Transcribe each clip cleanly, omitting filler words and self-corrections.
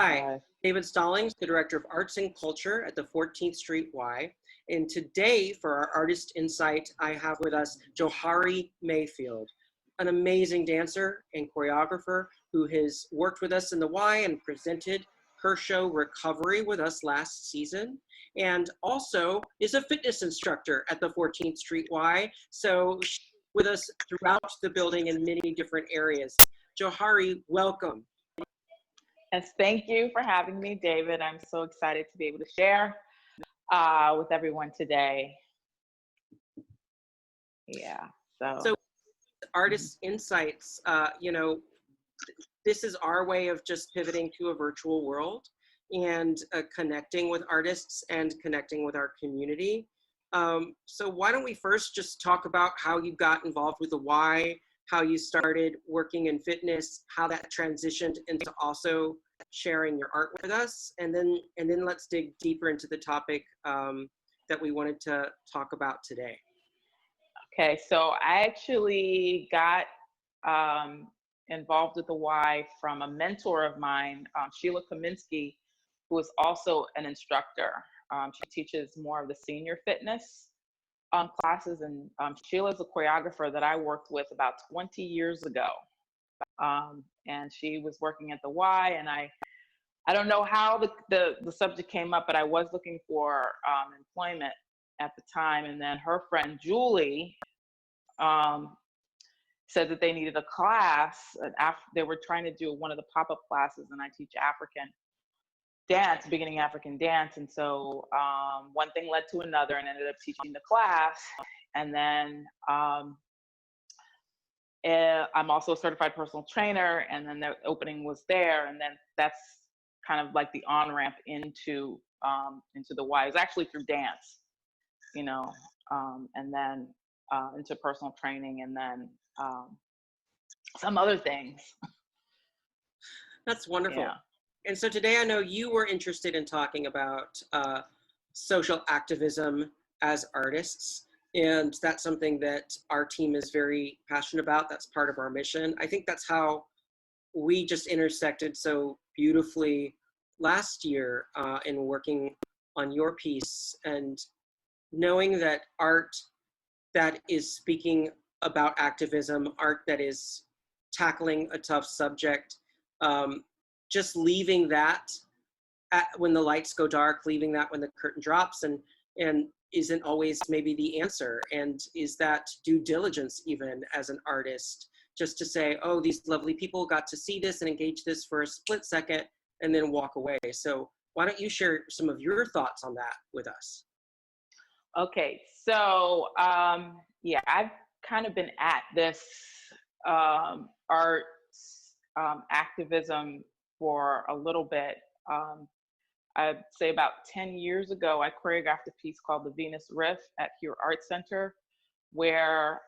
Hi, Hi. David Stallings, the Director of Arts and Culture at the 14th Street Y. And today for our Artist Insight, I have with us Johari Mayfield, an amazing dancer and choreographer who has worked with us in the Y and presented her show Recovery with us last season, and also is a fitness instructor at the 14th Street Y. So she's with us throughout the building in many different areas. Johari, welcome. Yes, thank you for having me, David. I'm so excited to be able to share with everyone today. Yeah, So Artist Insights, this is our way of just pivoting to a virtual world and connecting with artists and connecting with our community. So why don't we first just talk about how you got involved with the Y, how you started working in fitness, how that transitioned into also sharing your art with us, and then let's dig deeper into the topic that we wanted to talk about today. okay, so I actually got involved with the Y from a mentor of mine, Sheila Kaminsky, who is also an instructor. She teaches more of the senior fitness classes, and Sheila is a choreographer that I worked with about 20 years ago. And she was working at the Y, and I don't know how the subject came up, but I was looking for employment at the time. And then her friend Julie said that they needed a class. And they were trying to do one of the pop-up classes, and I teach African dance, beginning African dance. And so one thing led to another, and ended up teaching the class. And then I'm also a certified personal trainer, and then the opening was there. And then that's kind of like the on-ramp into the Y. It was actually through dance, and then into personal training, and then some other things. That's wonderful. Yeah. And so today I know you were interested in talking about social activism as artists. And that's something that our team is very passionate about. That's part of our mission. I think that's how we just intersected so beautifully last year in working on your piece, and knowing that art that is speaking about activism, art that is tackling a tough subject, just leaving that when the lights go dark, leaving that when the curtain drops, and isn't always maybe the answer. And is that due diligence even as an artist, just to say, oh, these lovely people got to see this and engage this for a split second and then walk away. So why don't you share some of your thoughts on that with us? Okay, so I've kind of been at this art activism for a little bit. I'd say about 10 years ago, I choreographed a piece called The Venus Riff at Pure Art Center, where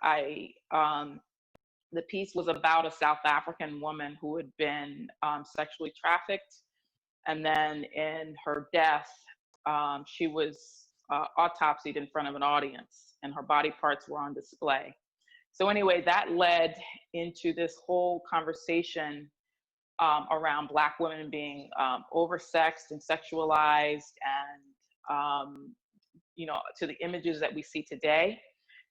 the piece was about a South African woman who had been sexually trafficked. And then in her death, she was autopsied in front of an audience, and her body parts were on display. So anyway, that led into this whole conversation around Black women being oversexed and sexualized, and to the images that we see today.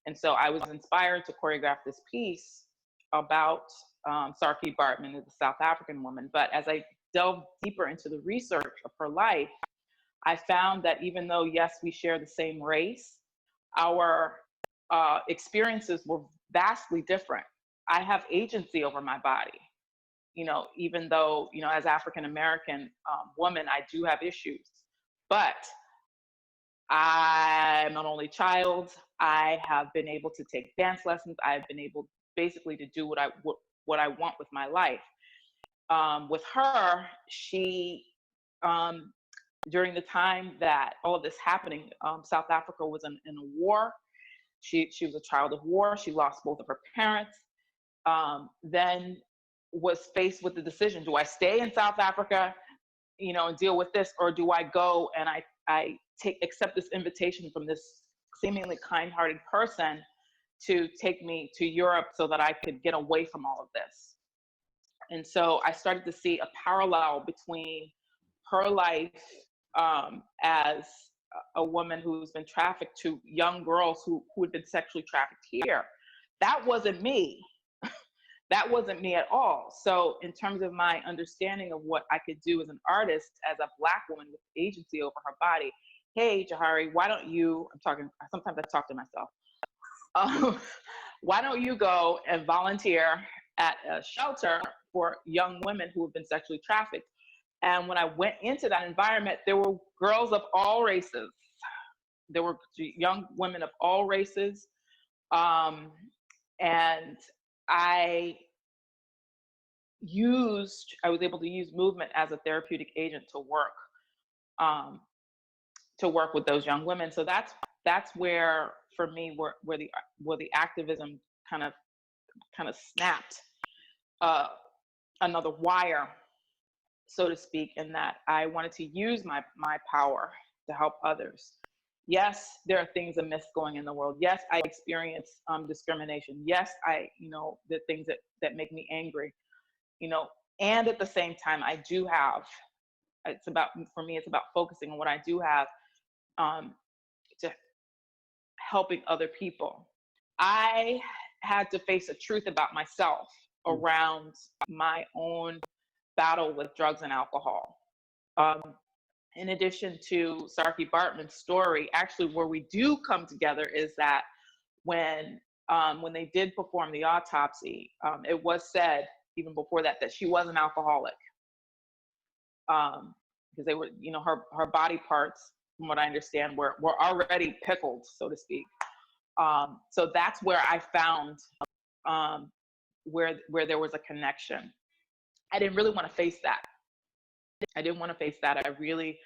And so I was inspired to choreograph this piece about Saartjie Baartman, the South African woman. But as I delved deeper into the research of her life, I found that even though, yes, we share the same race, our experiences were vastly different. I have agency over my body. Even though, as African-American woman, I do have issues, but I'm an only child. I have been able to take dance lessons. I've been able basically to do what I want with my life. With her, she, during the time that all of this happening, South Africa was in a war. She was a child of war. She lost both of her parents. Then was faced with the decision: do I stay in South Africa, and deal with this, or do I go and I accept this invitation from this seemingly kind-hearted person to take me to Europe so that I could get away from all of this? And so I started to see a parallel between her life as a woman who's been trafficked, to young girls who had been sexually trafficked here. That wasn't me. That wasn't me at all. So in terms of my understanding of what I could do as an artist, as a Black woman with agency over her body, hey, Johari, why don't you, sometimes I talk to myself. Why don't you go and volunteer at a shelter for young women who have been sexually trafficked? And when I went into that environment, there were girls of all races. There were young women of all races. And I was able to use movement as a therapeutic agent to work with those young women. So that's where, for me, where the activism kind of snapped another wire, so to speak, in that I wanted to use my power to help others. Yes, there are things amiss going in the world. Yes, I experience discrimination. Yes, the things that make me angry, and at the same time, for me, it's about focusing on what I do have, to helping other people. I had to face a truth about myself around my own battle with drugs and alcohol. In addition to Sarki Bartman's story, actually where we do come together is that when they did perform the autopsy, it was said even before that she was an alcoholic, because they were, her body parts, from what I understand, were already pickled, so to speak. So that's where I found where there was a connection. I didn't really want to face that. I really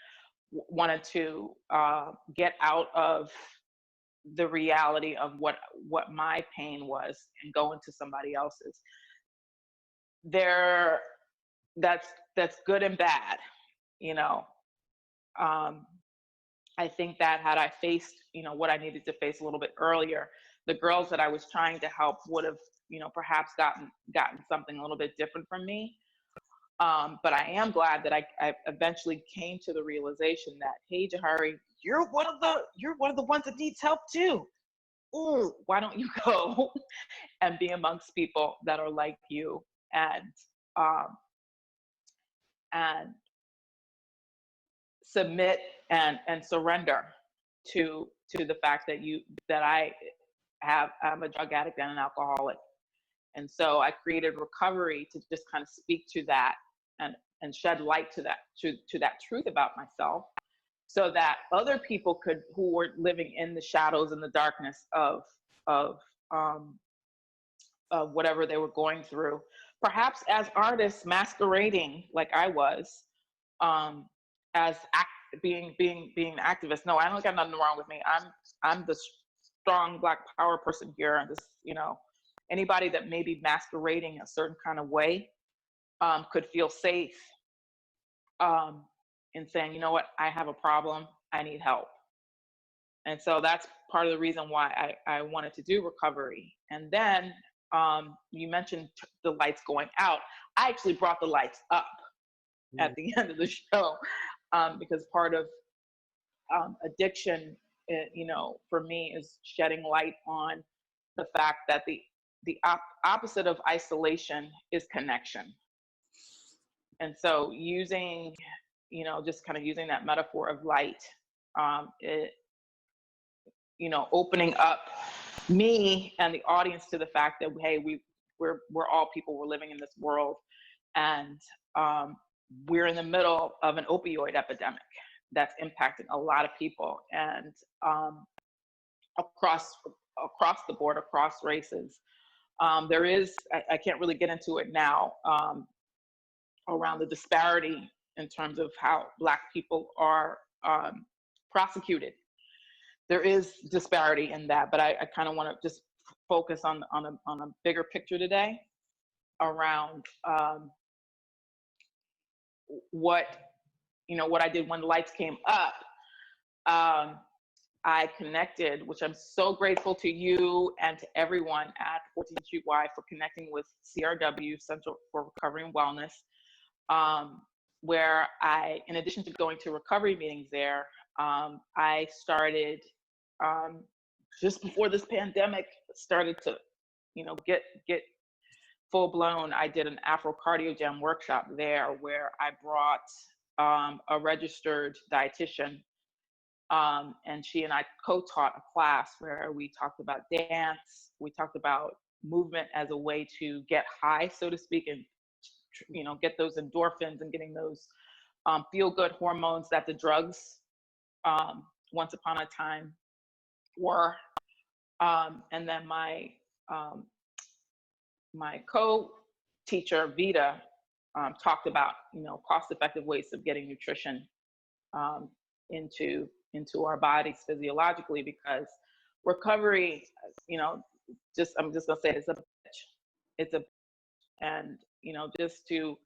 wanted to get out of the reality of what my pain was and go into somebody else's. That's good and bad, I think that had I faced, what I needed to face a little bit earlier, the girls that I was trying to help would have, perhaps gotten something a little bit different from me. But I am glad that I eventually came to the realization that, hey, Johari, you're one of the ones that needs help too. Ooh, why don't you go and be amongst people that are like you, and submit and surrender to the fact that I'm a drug addict and an alcoholic. And so I created recovery to just kind of speak to that and shed light to that truth about myself, so that other people who were living in the shadows and the darkness of whatever they were going through, perhaps as artists masquerading like I was, as being an activist. No, I don't got nothing wrong with me. I'm the strong Black power person here, and this, anybody that may be masquerading a certain kind of way could feel safe in saying, you know what, I have a problem, I need help. And so that's part of the reason why I wanted to do recovery. And then you mentioned the lights going out. I actually brought the lights up at the end of the show, because part of addiction, for me, is shedding light on the fact that the opposite of isolation is connection. And so just kind of using that metaphor of light, opening up me and the audience to the fact that, hey, we're all people, we're living in this world, and we're in the middle of an opioid epidemic that's impacting a lot of people, and across the board, across races. There is, I can't really get into it now, around the disparity in terms of how Black people are prosecuted. There is disparity in that, but I kind of want to just focus on a bigger picture today around what I did when the lights came up. I connected, which I'm so grateful to you and to everyone at 14th Street Y for connecting with CRW, Central for Recovery and Wellness, where I, in addition to going to recovery meetings there, I started, just before this pandemic started to, get full blown, I did an Afro Cardio Jam workshop there where I brought a registered dietitian, and she and I co-taught a class where we talked about dance, we talked about movement as a way to get high, so to speak, and get those endorphins and getting those feel-good hormones that the drugs once upon a time were. And then my co-teacher, Vita, talked about, cost-effective ways of getting nutrition into our bodies physiologically, because recovery, I'm just gonna say it's a bitch. It's a, and just to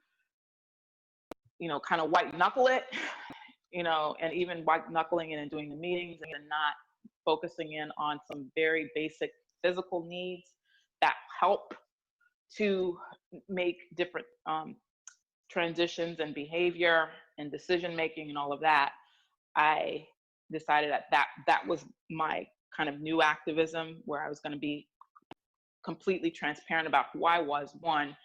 kind of white knuckle it, and even white knuckling it and doing the meetings and not focusing in on some very basic physical needs that help to make different transitions and behavior and decision making and all of that. I decided that was my kind of new activism, where I was going to be completely transparent about who I was. One,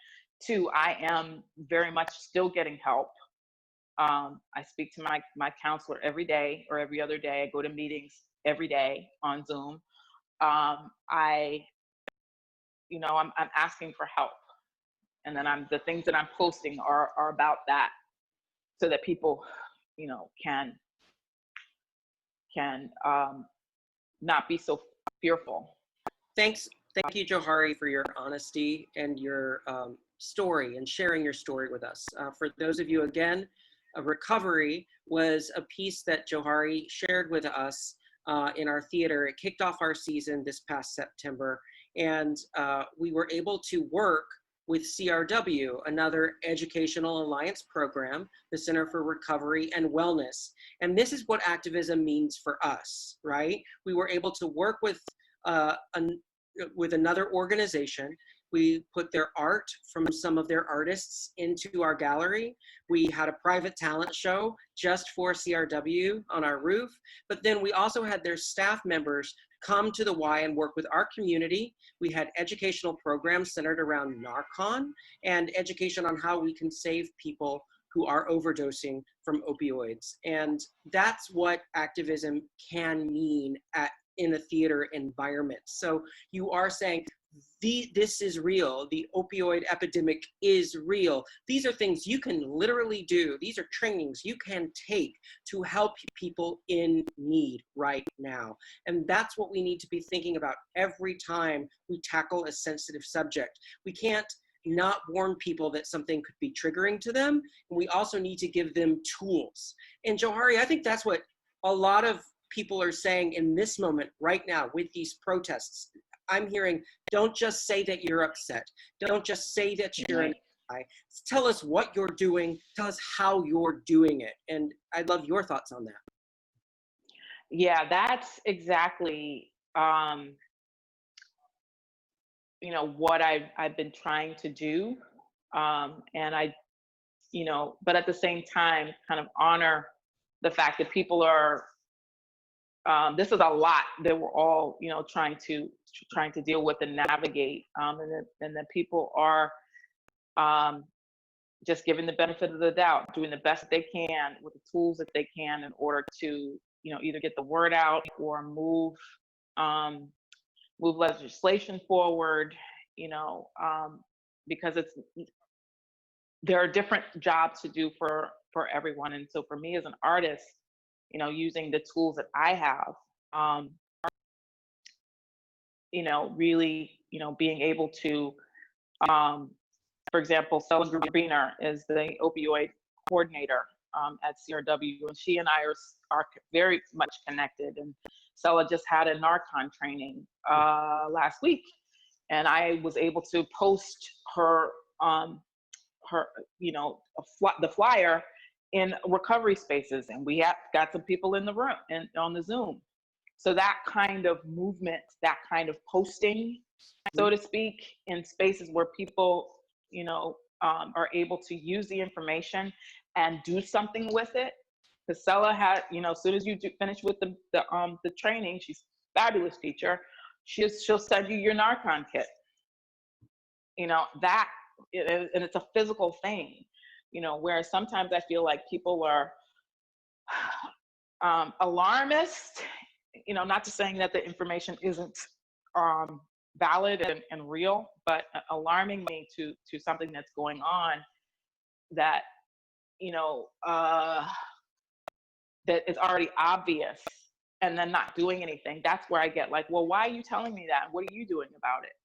two, I am very much still getting help. I speak to my counselor every day or every other day. I go to meetings every day on Zoom. I'm asking for help, and then the things that I'm posting are about that, so that people, can not be so fearful. Thank you, Johari, for your honesty and your story and sharing your story with us. For those of you, again, recovery was a piece that Johari shared with us in our theater. It kicked off our season this past September, and we were able to work with CRW, another educational alliance program, the Center for Recovery and Wellness. And this is what activism means for us, right? We were able to work with another organization. We put their art from some of their artists into our gallery. We had a private talent show just for CRW on our roof, but then we also had their staff members come to the Y and work with our community. We had educational programs centered around Narcan and education on how we can save people who are overdosing from opioids. And that's what activism can mean in a theater environment. So you are saying, this is real. The opioid epidemic is real. These are things you can literally do. These are trainings you can take to help people in need right now. And that's what we need to be thinking about every time we tackle a sensitive subject. We can't not warn people that something could be triggering to them. And we also need to give them tools. And Johari, I think that's what a lot of people are saying in this moment right now with these protests. I'm hearing, don't just say that you're upset. Don't just say that you're an ally. Tell us what you're doing. Tell us how you're doing it. And I'd love your thoughts on that. Yeah, that's exactly, what I've been trying to do. And but at the same time, kind of honor the fact that people are, this is a lot that we're all, trying to deal with and navigate, and that people are just giving the benefit of the doubt, doing the best that they can with the tools that they can in order to, either get the word out or move legislation forward, because there are different jobs to do for everyone. And so for me as an artist, using the tools that I have, really, being able to, for example, Stella Greener is the opioid coordinator at CRW, and she and I are very much connected. And Stella just had a Narcan training last week, and I was able to post her, the flyer in recovery spaces, and we got some people in the room and on the Zoom. So that kind of movement, that kind of posting, so to speak, in spaces where people, are able to use the information and do something with it. Because Stella had, as soon as you finish with the training, she's a fabulous teacher. She'll send you your Narcan kit. That, and it's a physical thing. Whereas sometimes I feel like people are alarmist. Not to saying that the information isn't valid and real, but alarming me to something that's going on that that is already obvious, and then not doing anything. That's where I get like, well, why are you telling me that? What are you doing about it?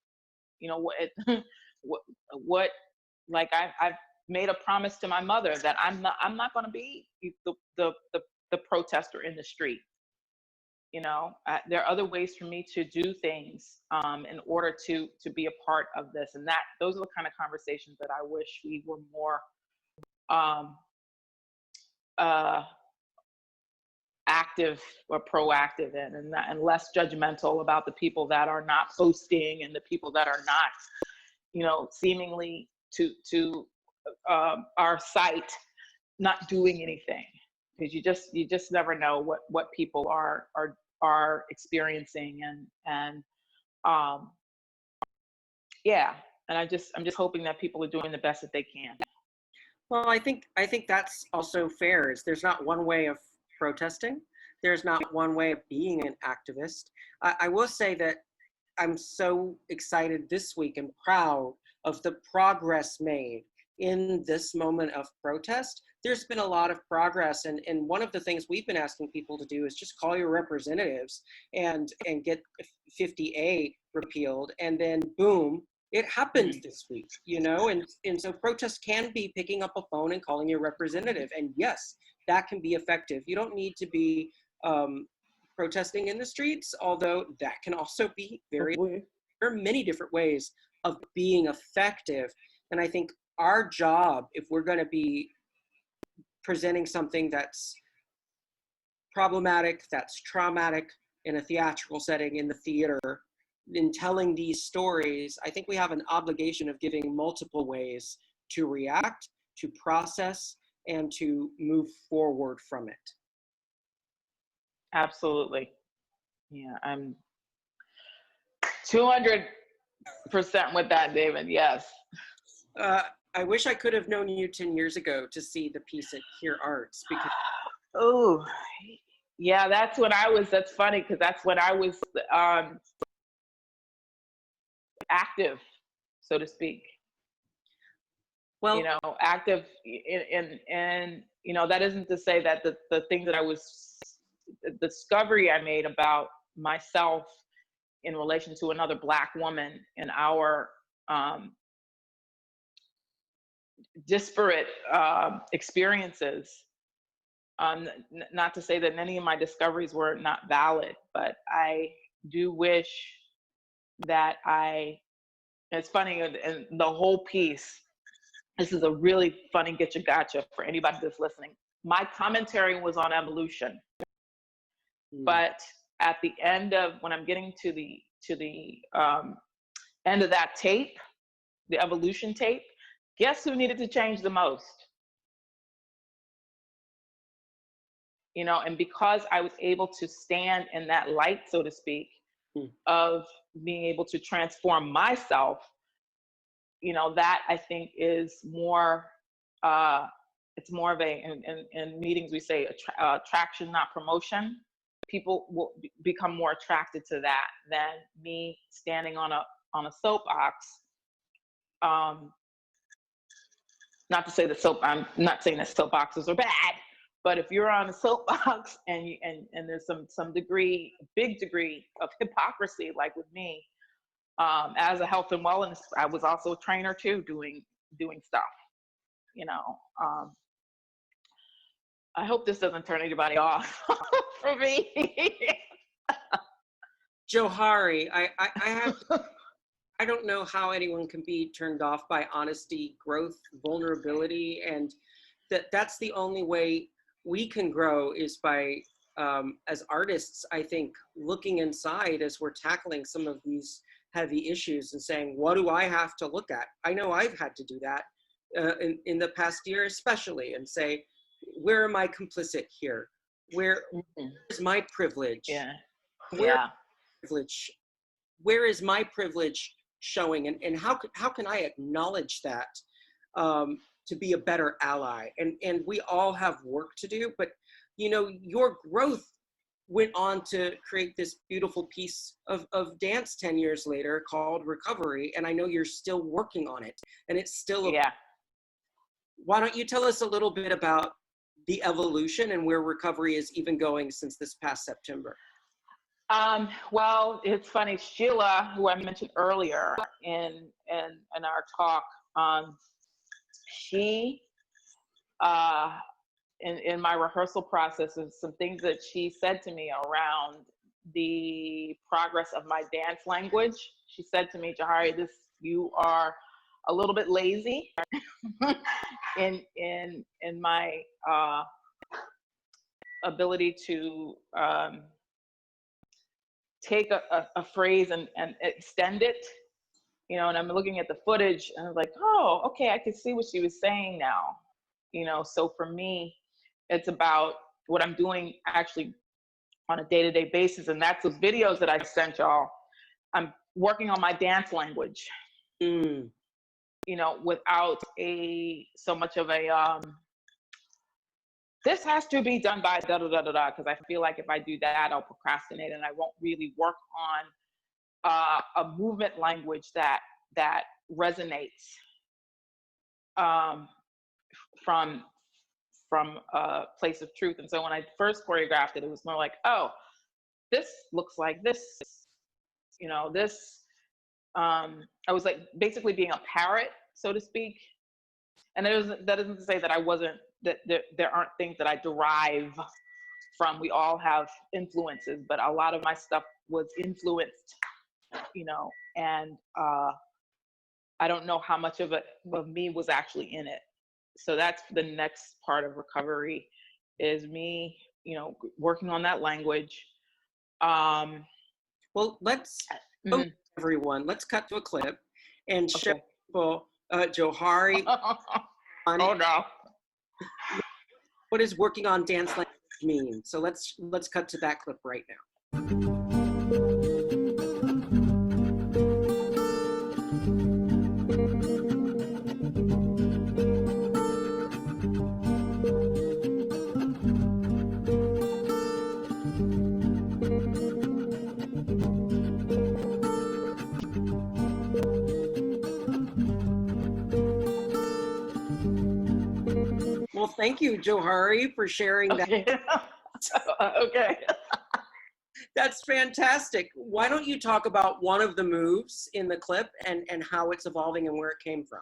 What like I've made a promise to my mother that I'm not going to be the protester in the street. There are other ways for me to do things in order to be a part of this, and those are the kind of conversations that I wish we were more active or proactive in, and less judgmental about the people that are not posting and the people that are not, seemingly to our site not doing anything, because you just never know what people are experiencing, and yeah, and I'm just hoping that people are doing the best that they can. Well, I think that's also fair. There's not one way of protesting. There's not one way of being an activist. I will say that I'm so excited this week and proud of the progress made in this moment of protest. There's been a lot of progress, and one of the things we've been asking people to do is just call your representatives and get 50A repealed, and then boom, it happened this week, and so protests can be picking up a phone and calling your representative, and yes, that can be effective. You don't need to be protesting in the streets, although that can also be there are many different ways of being effective. And I think our job, if we're going to be presenting something that's problematic, that's traumatic in a theatrical setting, in the theater, in telling these stories, I think we have an obligation of giving multiple ways to react, to process, and to move forward from it. Absolutely. Yeah, I'm 200% with that, David. Yes. I wish I could have known you 10 years ago to see the piece at Here Arts, because oh, yeah, that's funny, because that's when I was active, so to speak. Well, active and that isn't to say that the things that the discovery I made about myself in relation to another Black woman in our disparate experiences, not to say that any of my discoveries were not valid, but I do wish that it's funny, and the whole piece, this is a really funny getcha gotcha for anybody that's listening. My commentary was on evolution, but at the end of, when I'm getting to the end of that tape, the evolution tape, guess who needed to change the most? And because I was able to stand in that light, so to speak, of being able to transform myself, that I think is more, it's more of in meetings we say attraction, not promotion. People will become more attracted to that than me standing on a soapbox. Not to say I'm not saying that soapboxes are bad, but if you're on a soapbox and there's some degree, big degree of hypocrisy, like with me, as a health and wellness, I was also a trainer too, doing stuff, I hope this doesn't turn anybody off for me. Johari, I don't know how anyone can be turned off by honesty, growth, vulnerability, and that's the only way we can grow, is by, as artists, I think, looking inside as we're tackling some of these heavy issues and saying, what do I have to look at? I know I've had to do that. in the past year especially, and say, where am I complicit here? Where is my privilege? Yeah. Where Yeah. privilege? Where is my privilege showing? And how can I acknowledge that to be a better ally? And we all have work to do, but your growth went on to create this beautiful piece of dance 10 years later called Recovery. And I know you're still working on it, and it's still Yeah. Why don't you tell us a little bit about the evolution and where Recovery is even going since this past September? Well, it's funny, Sheila, who I mentioned earlier in our talk, she, in my rehearsal processes, some things that she said to me around the progress of my dance language. She said to me, Johari, you are a little bit lazy in my ability to take a phrase and extend it, and I'm looking at the footage and I'm like, oh, okay, I can see what she was saying now. So for me, it's about what I'm doing actually on a day-to-day basis. And that's those videos that I sent y'all. I'm working on my dance language, without so much of a, this has to be done by da da da da da, because I feel like if I do that, I'll procrastinate and I won't really work on a movement language that resonates from a place of truth. And so when I first choreographed it, it was more like, oh, this looks like this, I was like basically being a parrot, so to speak. And that isn't to say that that there aren't things that I derive from. We all have influences, but a lot of my stuff was influenced, and I don't know how much of me was actually in it. So that's the next part of Recovery, is me, working on that language. Well, let's everyone. Let's cut to a clip and show people Johari. Oh no! What does working on dance language mean? So let's cut to that clip right now. Well, thank you, Johari, for sharing that. Okay. That's fantastic. Why don't you talk about one of the moves in the clip and how it's evolving and where it came from?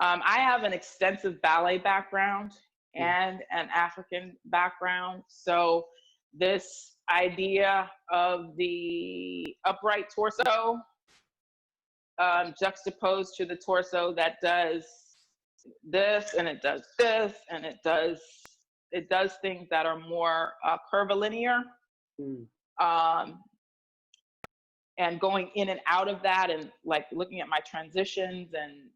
I have an extensive ballet background and an African background. So this idea of the upright torso juxtaposed to the torso that does this and it does this and it does things that are more curvilinear, and going in and out of that, and like looking at my transitions and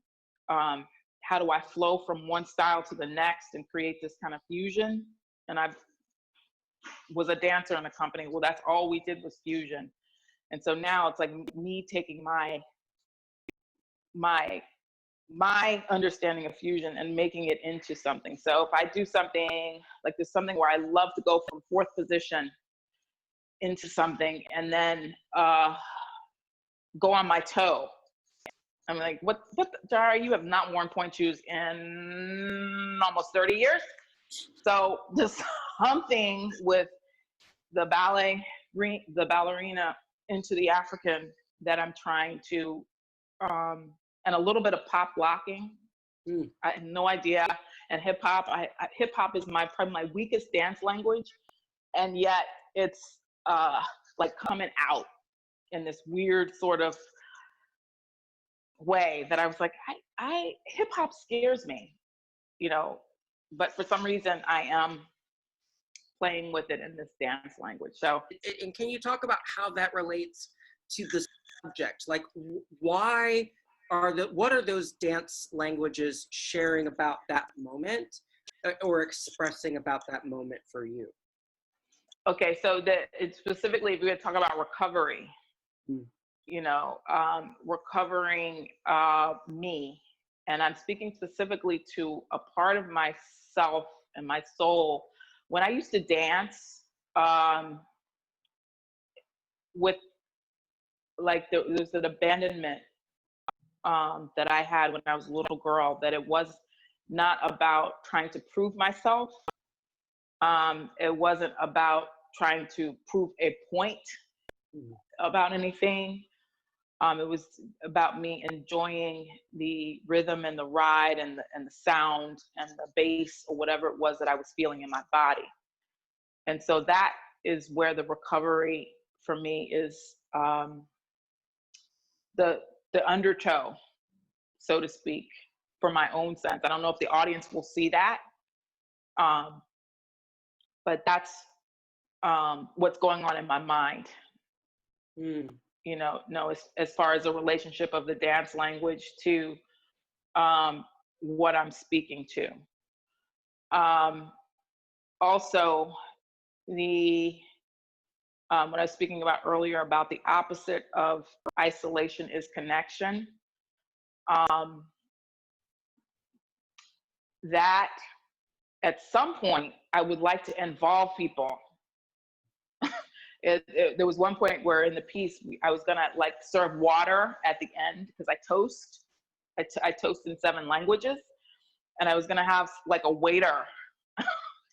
how do I flow from one style to the next and create this kind of fusion. And I was a dancer in the company. Well, that's all we did was fusion. And so now it's like me taking my understanding of fusion and making it into something. So if I do something like there's something where I love to go from fourth position into something and then go on my toe. I'm like, what, Johari, you have not worn point shoes in almost 30 years. So there's something with the ballerina into the African that I'm trying to, and a little bit of pop locking. I had no idea. And hip hop is probably my weakest dance language. And yet it's like coming out in this weird sort of way that I was like, hip hop scares me, but for some reason I am playing with it in this dance language. So, and can you talk about how that relates to the subject? Like, why what are those dance languages sharing about that moment or expressing about that moment for you? Okay, so it's specifically, if we're going to talk about recovery, you know, recovering me, and I'm speaking specifically to a part of myself and my soul. When I used to dance, with like there's an abandonment that I had when I was a little girl, that it was not about trying to prove myself. It wasn't about trying to prove a point about anything. It was about me enjoying the rhythm and the ride and the sound and the bass or whatever it was that I was feeling in my body. And so that is where the recovery for me is, the undertow, so to speak, for my own sense. I don't know if the audience will see that, but that's what's going on in my mind. You know, no, as far as the relationship of the dance language to what I'm speaking to. Also, what I was speaking about earlier about the opposite of isolation is connection. That at some point I would like to involve people. There was one point where in the piece I was gonna like serve water at the end because I toast. I toast in 7 languages, and I was gonna have like a waiter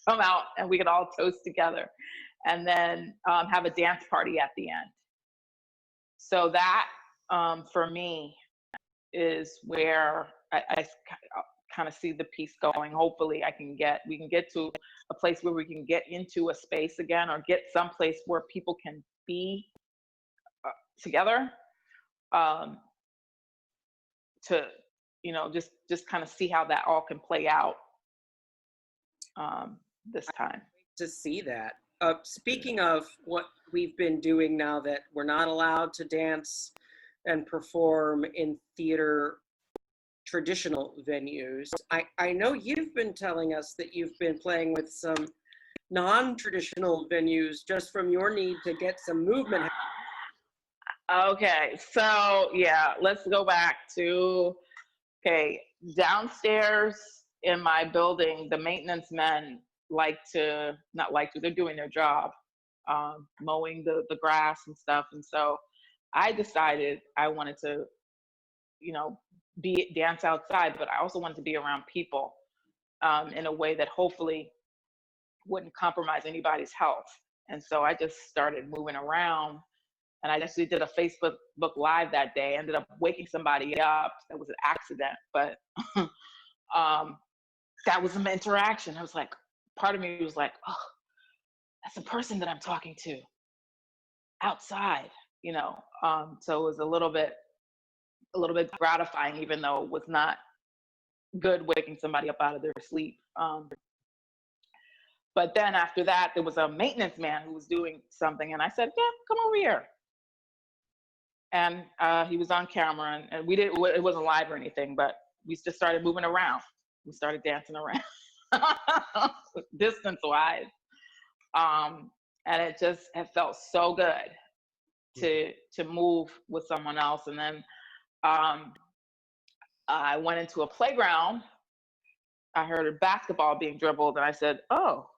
come out and we could all toast together, and then have a dance party at the end. So that for me is where I kind of see the piece going. Hopefully we can get to a place where we can get into a space again, or get someplace where people can be together, to, you know, just kind of see how that all can play out this time. To see that. Speaking of what we've been doing now that we're not allowed to dance and perform in theater traditional venues, I know you've been telling us that you've been playing with some non-traditional venues just from your need to get some movement. Okay, so yeah, let's go back to, okay, downstairs in my building, the maintenance men they're doing their job, mowing the grass and stuff. And so I decided I wanted to, you know, dance outside, but I also wanted to be around people in a way that hopefully wouldn't compromise anybody's health. And so I just started moving around, and I actually did a Facebook Live that day. I ended up waking somebody up. That was an accident, but that was an interaction. I was like, part of me was like, oh, that's the person that I'm talking to outside, you know. So it was a little bit gratifying, even though it was not good waking somebody up out of their sleep. But then after that, there was a maintenance man who was doing something, and I said, yeah, come over here. And he was on camera, and it wasn't live or anything, but we just started moving around. We started dancing around distance-wise. And it felt so good to move with someone else. And then I went into a playground. I heard a basketball being dribbled, and I said, oh,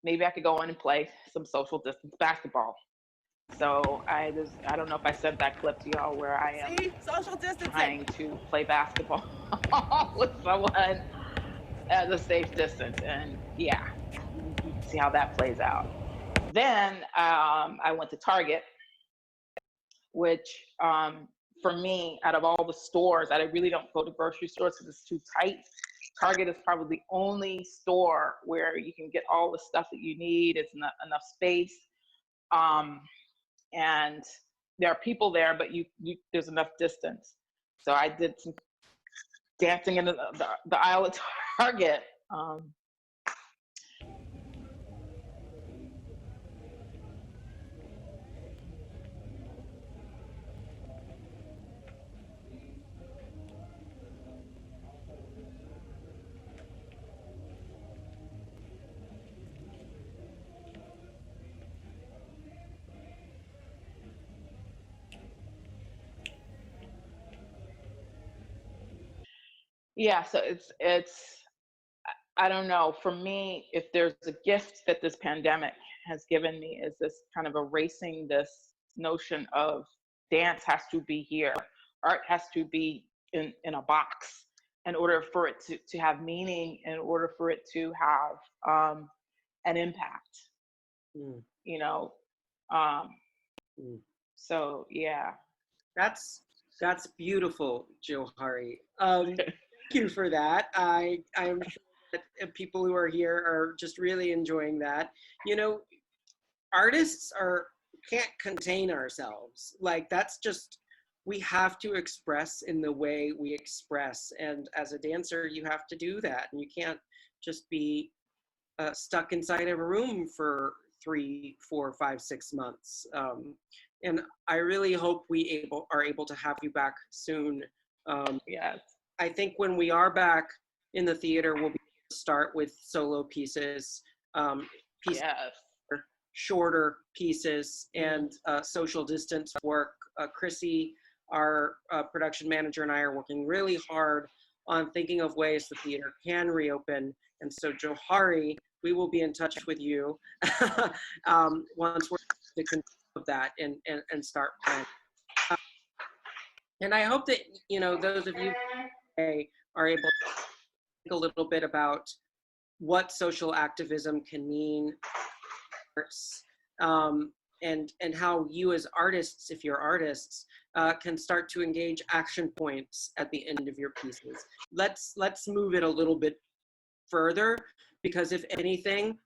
maybe I could go in and play some social distance basketball. So I don't know if I sent that clip to y'all where I am social distancing, trying to play basketball with someone at a safe distance. And yeah, you can see how that plays out. Then I went to Target, which for me, out of all the stores, I really don't go to grocery stores because it's too tight. Target is probably the only store where you can get all the stuff that you need. It's not enough space. And there are people there, but there's enough distance. So I did some dancing in the aisle at Target. Yeah, so it's I don't know. For me, if there's a gift that this pandemic has given me, is this kind of erasing this notion of dance has to be here, art has to be in a box in order for it to have meaning, in order for it to have an impact, Mm, you know. Um, mm. so yeah. That's beautiful, Johari. Thank you for that. I am sure that people who are here are just really enjoying that. You know, artists are can't contain ourselves. Like that's just we have to express in the way we express, and as a dancer, you have to do that, and you can't just be stuck inside of a room for 3, 4, 5, 6 months. And I really hope we are able to have you back soon. Yes. I think when we are back in the theater, we'll be able to start with solo pieces, pieces Yes. shorter pieces, and social distance work. Chrissy, our production manager, and I are working really hard on thinking of ways the theater can reopen. And so, Johari, we will be in touch with you once we're to conclude of that and start planning. And I hope that those of you today are able to think a little bit about what social activism can mean and how you as artists, if you're artists, can start to engage action points at the end of your pieces. Let's move it a little bit further, because if anything,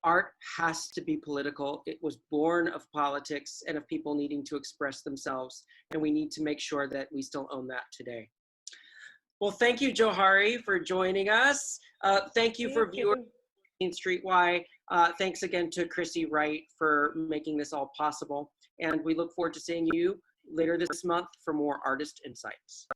art has to be political. It was born of politics and of people needing to express themselves, and we need to make sure that we still own that today. Well, thank you, Johari, for joining us. Thank you for viewers. Street Y. Thanks again to Chrissy Wright for making this all possible. And we look forward to seeing you later this month for more artist insights.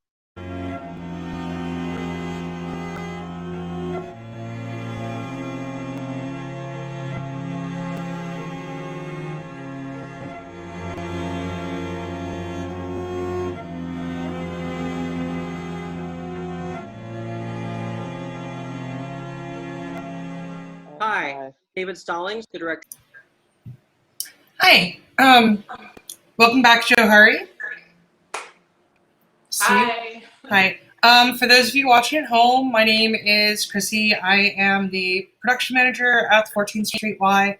Hi, David Stallings, the director. Hi, welcome back, Johari. Hi. Hi. For those of you watching at home, my name is Chrissy. I am the production manager at 14th Street Y,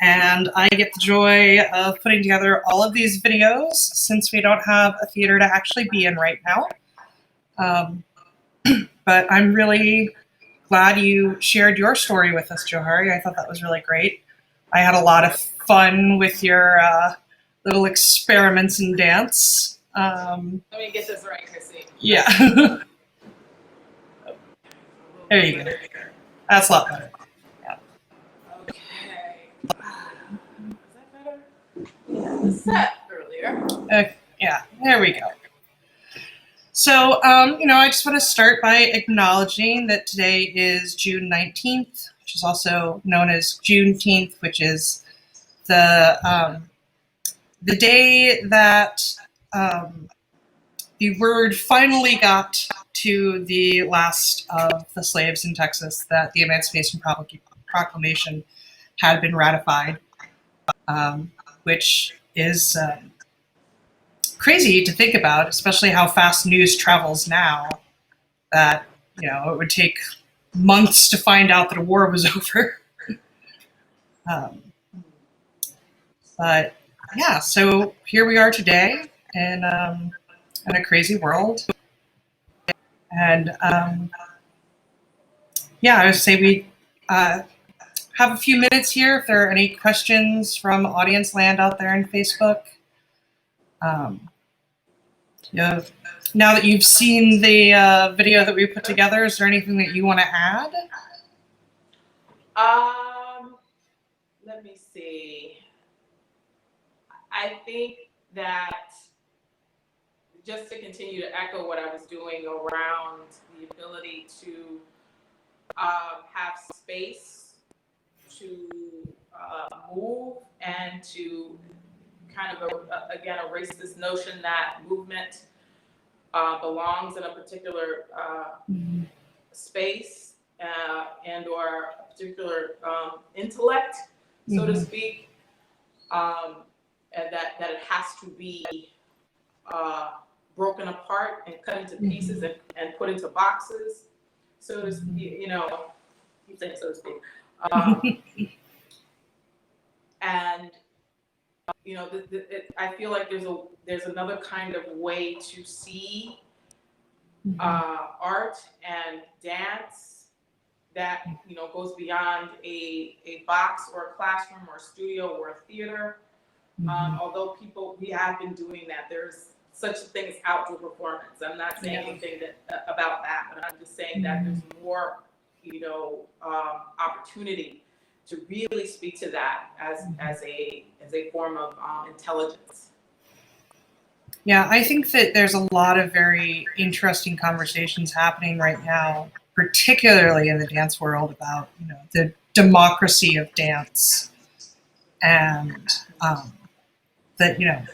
and I get the joy of putting together all of these videos since we don't have a theater to actually be in right now. But I'm really glad you shared your story with us, Johari. I thought that was really great. I had a lot of fun with your little experiments in dance. Let me get this right, Chrissy. Yeah. There you go. That's a lot better. Yeah. Okay. Is that better? Yeah, the set earlier. Yeah, there we go. So, I just want to start by acknowledging that today is June 19th, which is also known as Juneteenth, which is the day that the word finally got to the last of the slaves in Texas that the Emancipation Proclamation had been ratified, which is crazy to think about, especially how fast news travels now, that, it would take months to find out that a war was over. But yeah, so here we are today in a crazy world. And I would say we have a few minutes here if there are any questions from audience land out there in Facebook. Now that you've seen the video that we put together, is there anything that you want to add? Let me see. I think that just to continue to echo what I was doing around the ability to have space to move and to kind of, again, erase this notion that movement belongs in a particular space and or a particular intellect, so to speak, and that it has to be broken apart and cut into pieces and put into boxes, so to speak, keep saying so to speak. And I feel like there's another kind of way to see art and dance that goes beyond a box or a classroom or a studio or a theater. Although we have been doing that. There's such a thing as outdoor performance. I'm not saying anything about that, but I'm just saying that there's more opportunity to really speak to that as a form of intelligence. Yeah, I think that there's a lot of very interesting conversations happening right now, particularly in the dance world, about the democracy of dance, and that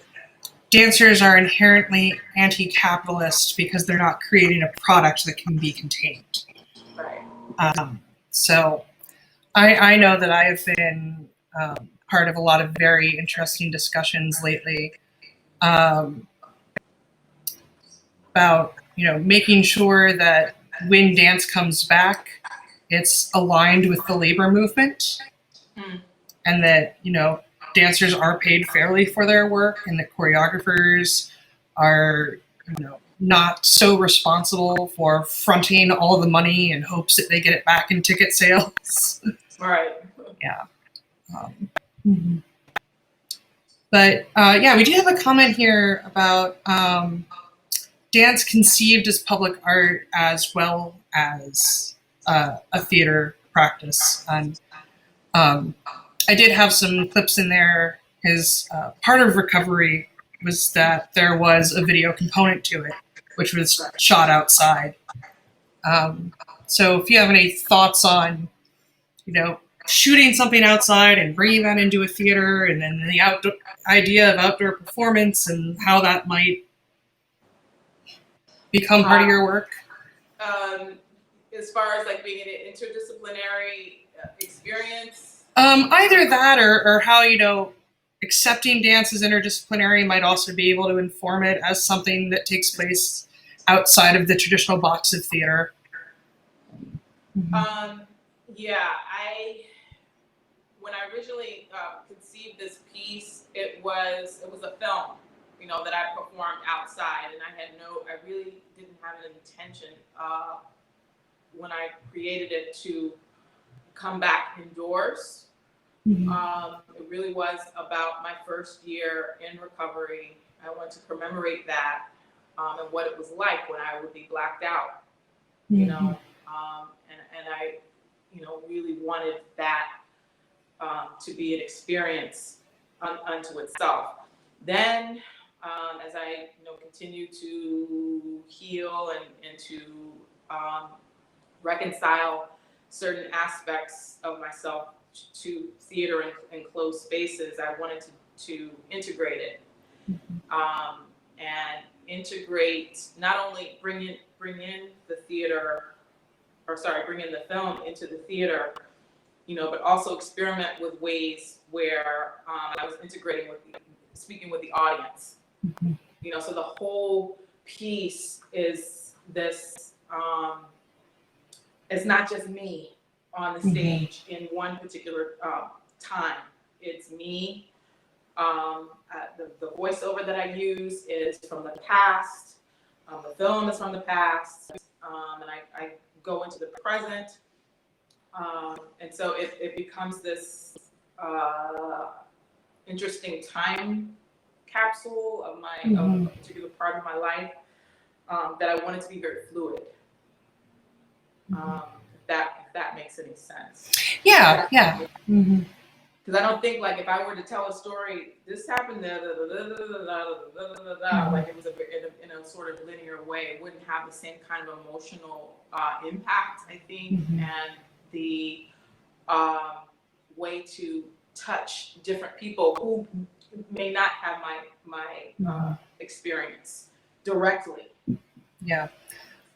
dancers are inherently anti-capitalist because they're not creating a product that can be contained. Right. So I know that I have been part of a lot of very interesting discussions lately about making sure that when dance comes back, it's aligned with the labor movement, and that dancers are paid fairly for their work, and that choreographers are not so responsible for fronting all the money in hopes that they get it back in ticket sales. Right. Yeah. But yeah, we do have a comment here about dance conceived as public art as well as a theater practice. And I did have some clips in there because part of recovery was that there was a video component to it, which was shot outside. So if you have any thoughts on, shooting something outside and bringing that into a theater, and then the idea of outdoor performance and how that might become part of your work. As far as like being an interdisciplinary experience? Either that or how, accepting dance as interdisciplinary might also be able to inform it as something that takes place outside of the traditional box of theater. Yeah, when I originally conceived this piece, it was a film, that I performed outside, and I really didn't have an intention when I created it to come back indoors. It really was about my first year in recovery. I wanted to commemorate that and what it was like when I would be blacked out, and I really wanted that to be an experience unto itself. Then, as I continue to heal and to reconcile certain aspects of myself to theater and closed spaces, I wanted to integrate it, and integrate, not only bring in the film into the theater, but also experiment with ways where I was speaking with the audience. So the whole piece is this, it's not just me on the stage in one particular time. It's me. The voiceover that I use is from the past. The film is from the past. And I go into the present. And so it becomes this interesting time capsule of of a particular part of my life that I wanted to be very fluid. If that makes any sense. Yeah. Because I don't think, like, if I were to tell a story, this happened, like it was in a sort of linear way, it wouldn't have the same kind of emotional impact, I think, and the way to touch different people who may not have my experience directly. Yeah.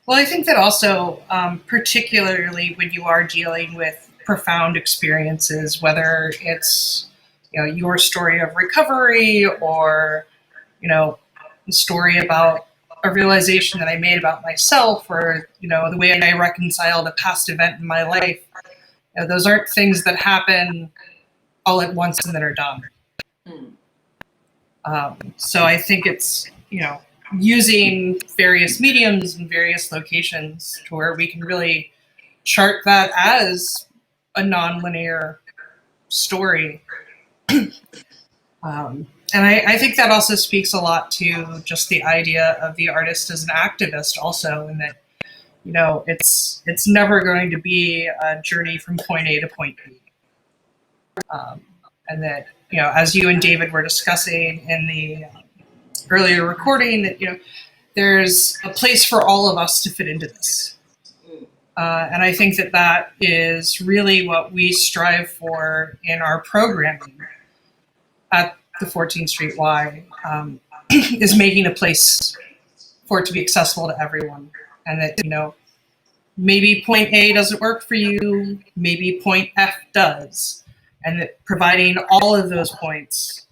Well, I think that also, particularly when you are dealing with profound experiences, whether it's, your story of recovery or, the story about a realization that I made about myself or, the way I reconciled a past event in my life, those aren't things that happen all at once and then are done. So I think it's, using various mediums and various locations to where we can really chart that as a nonlinear story. And I think that also speaks a lot to just the idea of the artist as an activist also, and that, it's never going to be a journey from point A to point B. And that, as you and David were discussing in the earlier recording, that, there's a place for all of us to fit into this. And I think that that is really what we strive for in our programming at the 14th Street Y, is making a place for it to be accessible to everyone. And that, maybe point A doesn't work for you, maybe point F does. And that providing all of those points,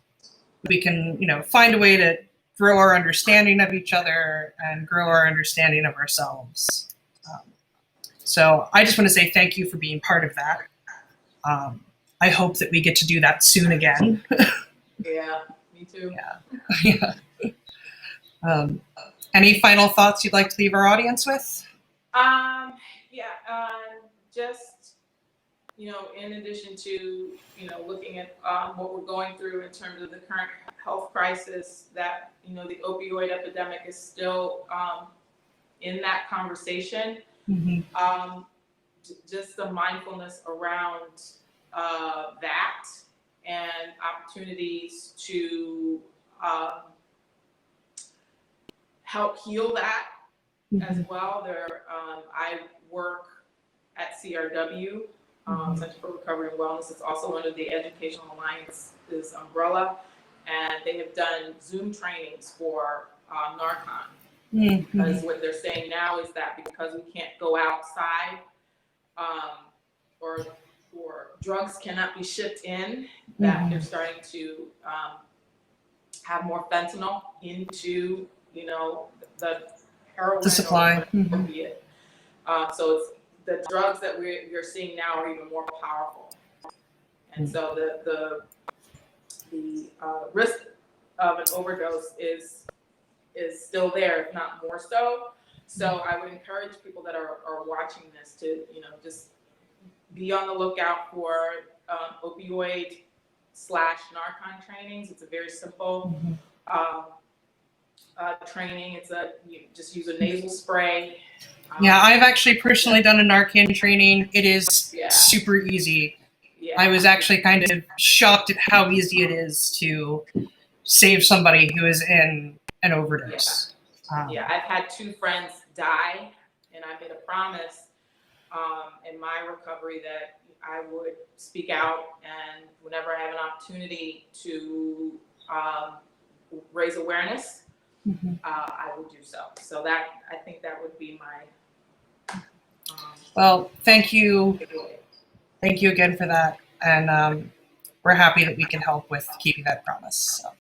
we can, find a way to grow our understanding of each other and grow our understanding of ourselves. So I just want to say thank you for being part of that. I hope that we get to do that soon again. Yeah, me too. Yeah. Any final thoughts you'd like to leave our audience with? Just, in addition to, looking at what we're going through in terms of the current health crisis, that, the opioid epidemic is still in that conversation. Mm-hmm. Just the mindfulness around that and opportunities to help heal that as well. I work at CRW, Center for Recovery and Wellness. It's also under the Educational Alliance's umbrella, and they have done Zoom trainings for Narcan. Because what they're saying now is that because we can't go outside, or drugs cannot be shipped in, that they're starting to have more fentanyl into, the heroin, the supply. or opiate. So it's the drugs that we're seeing now are even more powerful, and so the risk of an overdose is still there, if not more so. So I would encourage people that are watching this to, just be on the lookout for opioid / Narcan trainings. It's a very simple training. You just use a nasal spray. Yeah, I've actually personally done a Narcan training. It is super easy. Yeah. I was actually kind of shocked at how easy it is to save somebody who is in an overdose. I've had 2 friends die, and I made a promise in my recovery that I would speak out, and whenever I have an opportunity to raise awareness, I would do so. So that, I think that would be my well, thank you. Thank you again for that. And we're happy that we can help with keeping that promise. So.